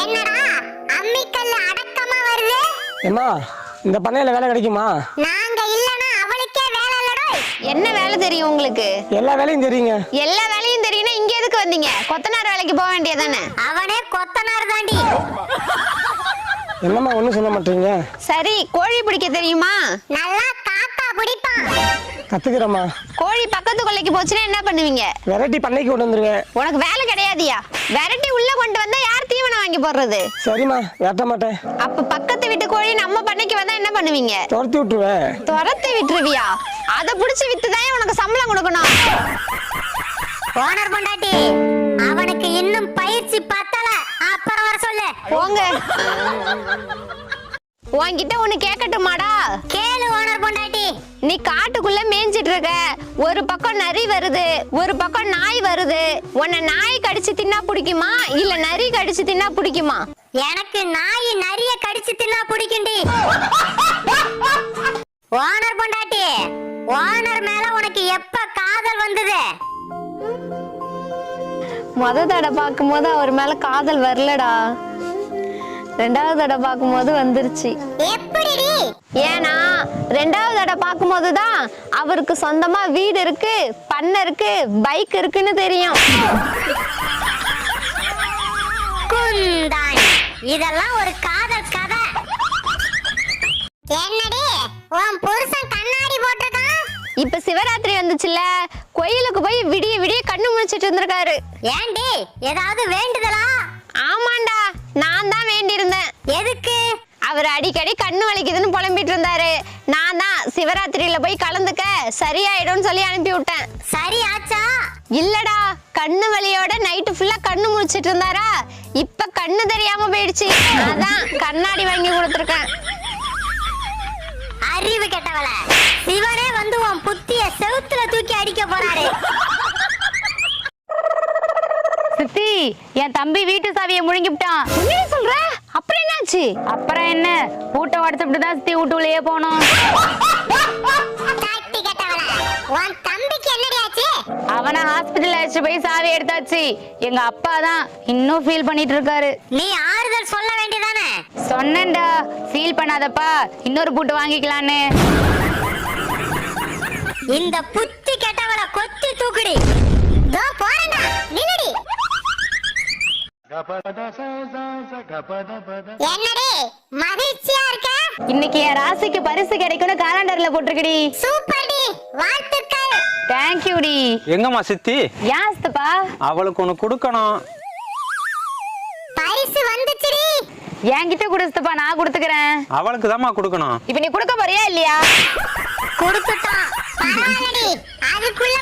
என்னடா அம்மிக்கல்ல அடக்கமா வருது? அம்மா இந்த பண்ணையில வேலை கிடைக்குமா? நாங்க இல்லனா அவளுக்கே வேலை இல்லடா. என்ன வேலை தெரியும் உங்களுக்கு? எல்லா வேலையும் தெரியுங்க. எல்லா வேலையும் தெரியும்னா இங்க எதுக்கு வந்தீங்க? கொத்தனார் வேலைக்கு போக வேண்டியதானே? அவனே கொத்தனார் தாண்டி. என்னம்மா ஒண்ணும் சொல்ல மாட்டீங்க? சரி, கோழி பிடிக்க தெரியுமா? நல்லா காக்கா பிடிப்பான். கத்துக்கிறேம்மா. கோழி பக்கத்து கொல்லைக்கு போச்சுன்னா என்ன பண்ணுவீங்க? வெரைட்டி பண்ணைக்கு கொண்டு வந்துருவேன். உனக்கு வேலை கிடையாதியா? வெரைட்டி உள்ள கொண்டு வந்தா யார் தீவனம் வாங்கி போடுறது? சரிம்மா, வெட்ட மாட்டேன். அப்ப பக்கத்து வீட்டு கோழி நம்ம பண்ணைக்கு வந்தா என்ன பண்ணுவீங்க? துரத்தி விட்டுருவேன். துரத்தி விட்டுருவியா? அத புடிச்சு வித்துதான் உனக்கு சம்பளம் கொடுக்கணும். ஓனர் பொண்டாட்டி, அவனுக்கு இன்னும் பயிற்சி பத்தல. அப்புறம் வர சொல்லு. போங்க. உன்கிட்ட ஒண்ணு கேட்கட்டுமாடா? கேளு ஓனர் பொண்டாட்டி. நீ காட்டுக்குள்ள மேய்ஞ்சிட்டு இருக்க. ஒரு பக்கம் நரி வருது, ஒரு பக்கம் நாய் வருது. உன்னை நாய் கடிச்சு தின்னா பிடிக்குமா இல்ல நரி கடிச்சு தின்னா பிடிக்குமா? எனக்கு நாய் நரிய கடிச்சு தின்னா பிடிக்கும்டி. ஓனர் பொண்டாட்டி, ஓனர் மேல உனக்கு எப்ப காதல் வந்தது? முத தடவை பார்க்கும்போது அவர் மேல காதல் வரலடா. ரெண்டாவது தடவை பார்க்கும்போது வந்துருச்சு. எப்படிடி? ஏன்னா ரெண்டாவது தடவை பார்க்கும்போதுதான் அவருக்கு சொந்தமா வீடு இருக்கு, பண்ணை இருக்கு, பைக் இருக்குன்னு தெரியும். குந்தான், இதெல்லாம் ஒரு காதல் கதை. என்னடி உன் புருஷன் கண்ணாடி போட்டிருக்கான்? இப்ப சிவராத்திரி வந்துச்சுல, கோயிலுக்கு போய் விடிய விடிய கண்ணு முழிச்சிட்டு இருந்திருக்காரு. ஏண்டி ஏதாவது வேண்டுதலா? ஆமாண்டா, நான் தான் வேண்டி இருந்தேன். எதுக்கு? அவர் அடிக்கடி கண்ணு வலிக்குதுன்னு புலம்பிட்டு இருந்தாரு. நான் தான் சிவராத்திரியில போய் கலந்துக்க சரியாயிடும்னு சொல்லி அனுப்பி விட்டேன். சரி ஆச்சா? இல்லடா, கண்ணு வலியோட நைட்டு ஃபுல்லா கண்ணு முழிச்சிட்டு இருந்தாரா, இப்ப கண்ணு தெரியாம போயிடுச்சு. அதான் கண்ணாடி வாங்கி கொடுத்துருக்கேன். அறிவு கெட்டவள, சிவனே வந்து உன் புத்திய செவுத்துல தூக்கி அடிக்க போறாரு. சித்தி, என் தம்பி வீட்டு சாவியை முழுங்கிவிட்டான். என்ன சொல்ற? அப்புறம் என்னாச்சு? அப்புறம் என்ன, பூட்டை உடச்சுட்டு தான் சித்தி வீட்டுக்குள்ளேயே போனோம். தட்டி கெட்டவள, உன் தம்பிக்கு என்னடி ஆச்சு? அவனை ஹாஸ்பிட்டல் அழைச்சிட்டு போய் சாவி எடுத்தாச்சு. எங்க அப்பா தான் இன்னும் ஃபீல் பண்ணிட்டு இருக்காரு. நீ ஆறுதல் சொல்ல வேண்டியதானே? சொன்னேன்டா, ஃபீல் பண்ணாதப்பா, இன்னொரு பூட்டு வாங்கிக்கலான்னு. இந்த புத்தி கெட்டவள கொத்தி தூக்குடி. தோ போறேன்டா, நில்லுடி. என்னடி மகிழ்ச்சியா இருக்க? இன்னைக்கு என் ராசிக்கு பரிசு கிடைக்கும்னு காலண்டர்ல போட்டிருக்கடி. சூப்பர்டி, வாழ்த்துக்கள். தேங்க்யூடி. எங்கம்மா சித்தி? ஏன் சித்தப்பா? அவளுக்கு ஒண்ணு கொடுக்கணும். பரிசு வந்துச்சுடி. என்கிட்ட கொடு சித்தப்பா, நான் கொடுத்துக்கிறேன். அவளுக்கு தாம்மா கொடுக்கணும். இப்ப நீ கொடுக்க போறியா இல்லையா? கொடுத்துட்டோம். பரவாயில்லடி, அதுக்குள்ள